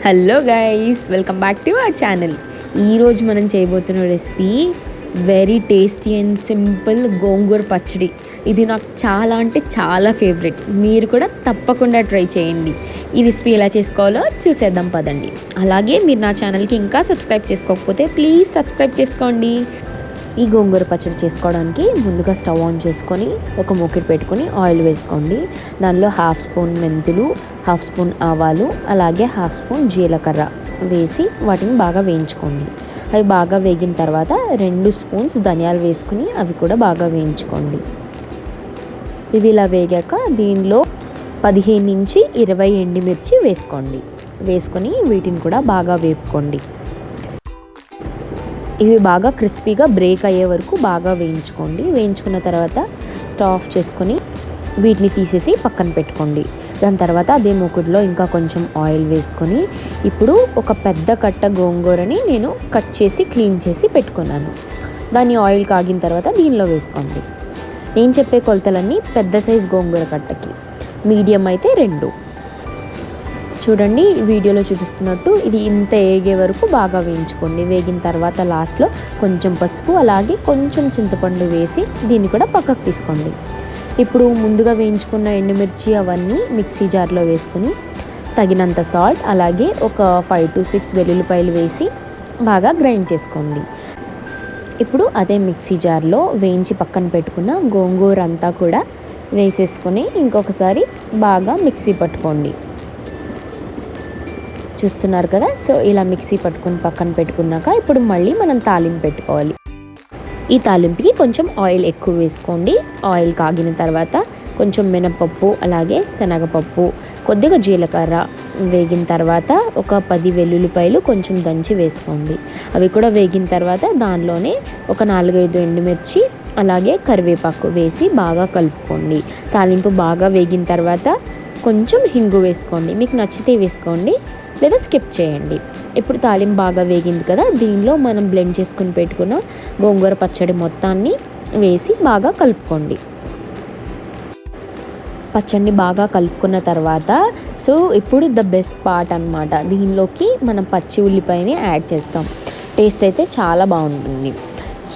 Hello guys, welcome back to our channel. ఈరోజు మనం చేయబోతున్న recipe very tasty and simple gongura pachadi. ఇది నాకు చాలా అంటే చాలా ఫేవరెట్. మీరు కూడా తప్పకుండా ట్రై చేయండి. ఈ రెసిపీ ఎలా చేసుకోవాలో చూసేద్దాం పదండి. అలాగే మీరు నా ఛానల్కి ఇంకా సబ్స్క్రైబ్ చేసుకోకపోతే ప్లీజ్ సబ్స్క్రైబ్ చేసుకోండి. ఈ గోంగూర పచ్చడి చేసుకోవడానికి ముందుగా స్టవ్ ఆన్ చేసుకొని ఒక మూకిడి పెట్టుకొని ఆయిల్ వేసుకోండి. దానిలో 1/2 స్పూన్ మెంతులు, 1/2 స్పూన్ ఆవాలు, అలాగే 1/2 స్పూన్ జీలకర్ర వేసి వాటిని బాగా వేయించుకోండి. అవి బాగా వేగిన తర్వాత 2 స్పూన్స్ ధనియాలు వేసుకుని అవి కూడా బాగా వేయించుకోండి. ఇవి ఇలా వేగాక దీనిలో 15 నుంచి 20 ఎండుమిర్చి వేసుకోండి. వేసుకొని వీటిని కూడా బాగా వేపుకోండి. ఇవి బాగా క్రిస్పీగా బ్రేక్ అయ్యే వరకు బాగా వేయించుకోండి. వేయించుకున్న తర్వాత స్టవ్ ఆఫ్ చేసుకొని వీటిని తీసేసి పక్కన పెట్టుకోండి. దాని తర్వాత అదే మూకుడులో ఇంకా కొంచెం ఆయిల్ వేసుకొని ఇప్పుడు ఒక పెద్ద కట్ట గోంగూరని నేను కట్ చేసి క్లీన్ చేసి పెట్టుకున్నాను. దాన్ని ఆయిల్ కాగిన తర్వాత దీనిలో వేసుకోండి. నేను చెప్పే కొలతలన్నీ పెద్ద సైజ్ గోంగూర కట్టకి, మీడియం అయితే 2. చూడండి, వీడియోలో చూపిస్తున్నట్టు ఇది ఇంత వేగే వరకు బాగా వేయించుకోండి. వేగిన తర్వాత లాస్ట్లో కొంచెం పసుపు అలాగే కొంచెం చింతపండు వేసి దీన్ని కూడా పక్కకు తీసుకోండి. ఇప్పుడు ముందుగా వేయించుకున్న ఎండుమిర్చి అవన్నీ మిక్సీ జార్లో వేసుకొని తగినంత సాల్ట్ అలాగే ఒక 5 to 6 వెల్లుల్లిపాయలు వేసి బాగా గ్రైండ్ చేసుకోండి. ఇప్పుడు అదే మిక్సీ జార్లో వేయించి పక్కన పెట్టుకున్న గోంగూర అంతా కూడా వేసేసుకొని ఇంకొకసారి బాగా మిక్సీ పట్టుకోండి. చూస్తున్నారు కదా. సో ఇలా మిక్సీ పట్టుకుని పక్కన పెట్టుకున్నాక ఇప్పుడు మళ్ళీ మనం తాలింపు పెట్టుకోవాలి. ఈ తాలింపుకి కొంచెం ఆయిల్ ఎక్కువ వేసుకోండి. ఆయిల్ కాగిన తర్వాత కొంచెం మినపప్పు అలాగే శనగపప్పు, కొద్దిగా జీలకర్ర వేగిన తర్వాత ఒక 10 వెల్లుల్లిపాయలు కొంచెం దంచి వేసుకోండి. అవి కూడా వేగిన తర్వాత దానిలోనే ఒక 4-5 ఎండుమిర్చి అలాగే కరివేపాకు వేసి బాగా కలుపుకోండి. తాలింపు బాగా వేగిన తర్వాత కొంచెం హింగు వేసుకోండి. మీకు నచ్చితే వేసుకోండి లేదా స్కిప్ చేయండి. ఇప్పుడు తాలింపు బాగా వేగింది కదా, దీనిలో మనం బ్లెండ్ చేసుకుని పెట్టుకున్న గోంగూర పచ్చడి మొత్తాన్ని వేసి బాగా కలుపుకోండి. పచ్చడిని బాగా కలుపుకున్న తర్వాత సో ఇప్పుడు ద బెస్ట్ పార్ట్ అన్నమాట, దీనిలోకి మనం పచ్చి ఉల్లిపాయని యాడ్ చేస్తాం. టేస్ట్ అయితే చాలా బాగుంటుంది.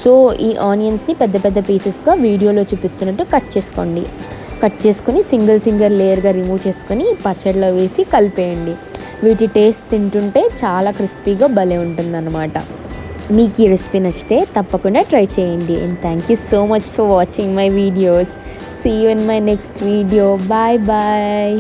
సో ఈ ఆనియన్స్ని పెద్ద పెద్ద పీసెస్గా వీడియోలో చూపిస్తున్నట్టు కట్ చేసుకోండి. కట్ చేసుకొని సింగిల్ లేయర్గా రిమూవ్ చేసుకొని పచ్చడిలో వేసి కలిపేయండి. వీటి టేస్ట్ తింటుంటే చాలా క్రిస్పీగా భలే ఉంటుందన్నమాట. మీకు ఈ రెసిపీ నచ్చితే తప్పకుండా ట్రై చేయండి. And thank you so much for watching my videos. See you in my next video. Bye bye.